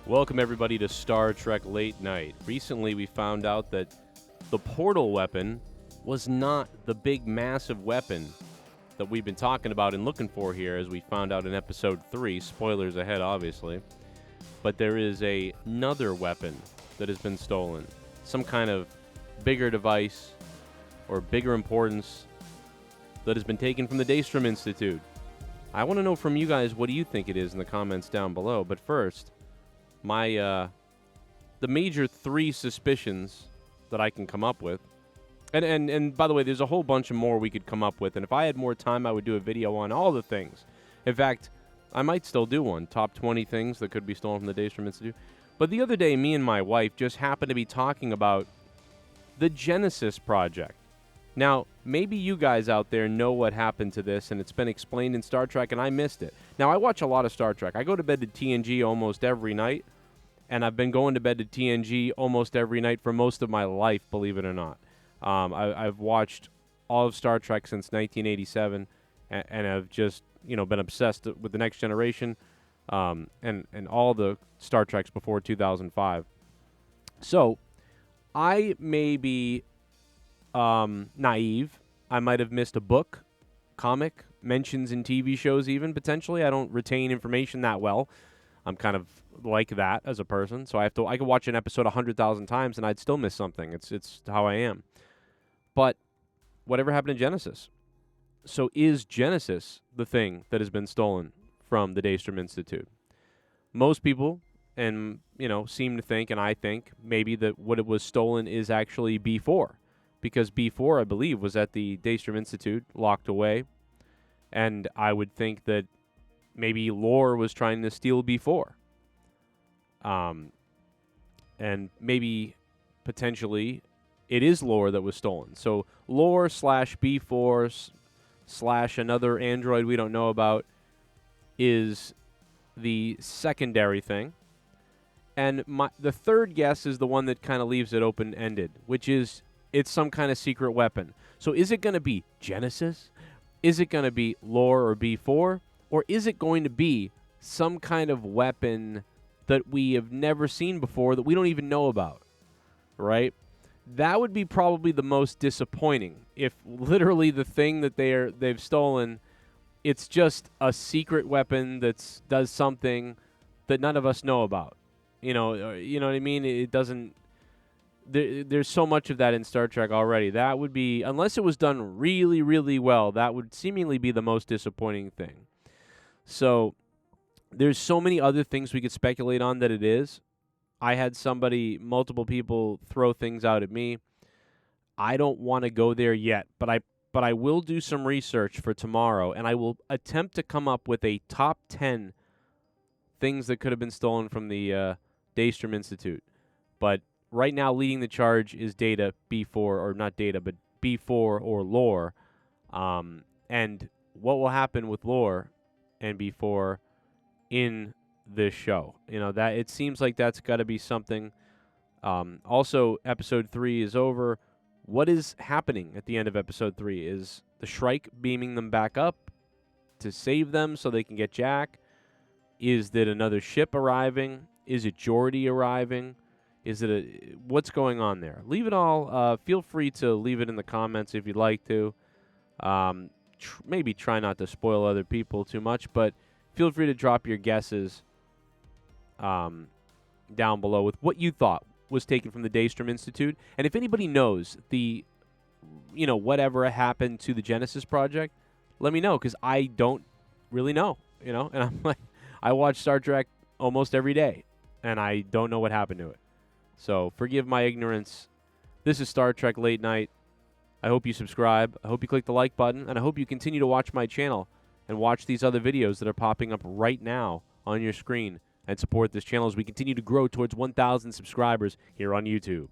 Welcome, everybody, to Star Trek Late Night. Recently, we found out that the portal weapon was not the big, massive weapon that we've been talking about and looking for here, as we found out in Episode 3. Spoilers ahead, obviously. But there is another weapon that has been stolen. Some kind of bigger device or bigger importance that has been taken from the Daystrom Institute. I want to know from you guys, what do you think it is in the comments down below? But first, the major three suspicions that I can come up with, and by the way, there's a whole bunch of more we could come up with, and if I had more time, I would do a video on all the things. In fact, I might still do one, top 20 things that could be stolen from the Daystrom Institute. But the other day, me and my wife just happened to be talking about the Genesis Project. Now, maybe you guys out there know what happened to this, and it's been explained in Star Trek, and I missed it. Now, I watch a lot of Star Trek. I go to bed to TNG almost every night, and I've been going to bed to TNG almost every night for most of my life, believe it or not. I've watched all of Star Trek since 1987, and I've just, been obsessed with The Next Generation, and all the Star Treks before 2005. So, I may be naive. I might have missed a book, comic, mentions in TV shows even, potentially. I don't retain information that well. I'm kind of like that as a person, so I could watch an episode 100,000 times and I'd still miss something. It's how I am. But whatever happened to Genesis? So is Genesis the thing that has been stolen from the Daystrom Institute? Most people, and seem to think, and I think, maybe that what it was stolen is actually B4. Because B4, I believe, was at the Daystrom Institute, locked away. And I would think that maybe Lore was trying to steal B4. And maybe, potentially, it is Lore that was stolen. So Lore / B4 / another android we don't know about is the secondary thing. And the third guess is the one that kind of leaves it open-ended, which is it's some kind of secret weapon. So is it going to be Genesis? Is it going to be Lore or B4? Or is it going to be some kind of weapon that we have never seen before that we don't even know about? Right? That would be probably the most disappointing. If literally the thing that they've stolen, it's just a secret weapon that does something that none of us know about. You know what I mean? It doesn't. There's so much of that in Star Trek already. That would be, unless it was done really, really well, that would seemingly be the most disappointing thing. So there's so many other things we could speculate on that it is. I had multiple people throw things out at me. I don't want to go there yet, but I will do some research for tomorrow, and I will attempt to come up with a top 10 things that could have been stolen from the Daystrom Institute. But right now, leading the charge is Data, B4, or not Data, but B4 or Lore. And what will happen with Lore and B4 in this show? That it seems like that's got to be something. Also, Episode 3 is over. What is happening at the end of Episode 3? Is the Shrike beaming them back up to save them so they can get Jack? Is that another ship arriving? Is it Geordi arriving? Is it what's going on there? Leave it all. Feel free to leave it in the comments if you'd like to. Maybe try not to spoil other people too much, but feel free to drop your guesses down below with what you thought was taken from the Daystrom Institute. And if anybody knows whatever happened to the Genesis Project, let me know, because I don't really know, and I'm like, I watch Star Trek almost every day, and I don't know what happened to it. So forgive my ignorance. This is Star Trek Late Night. I hope you subscribe. I hope you click the like button. And I hope you continue to watch my channel and watch these other videos that are popping up right now on your screen and support this channel as we continue to grow towards 1,000 subscribers here on YouTube.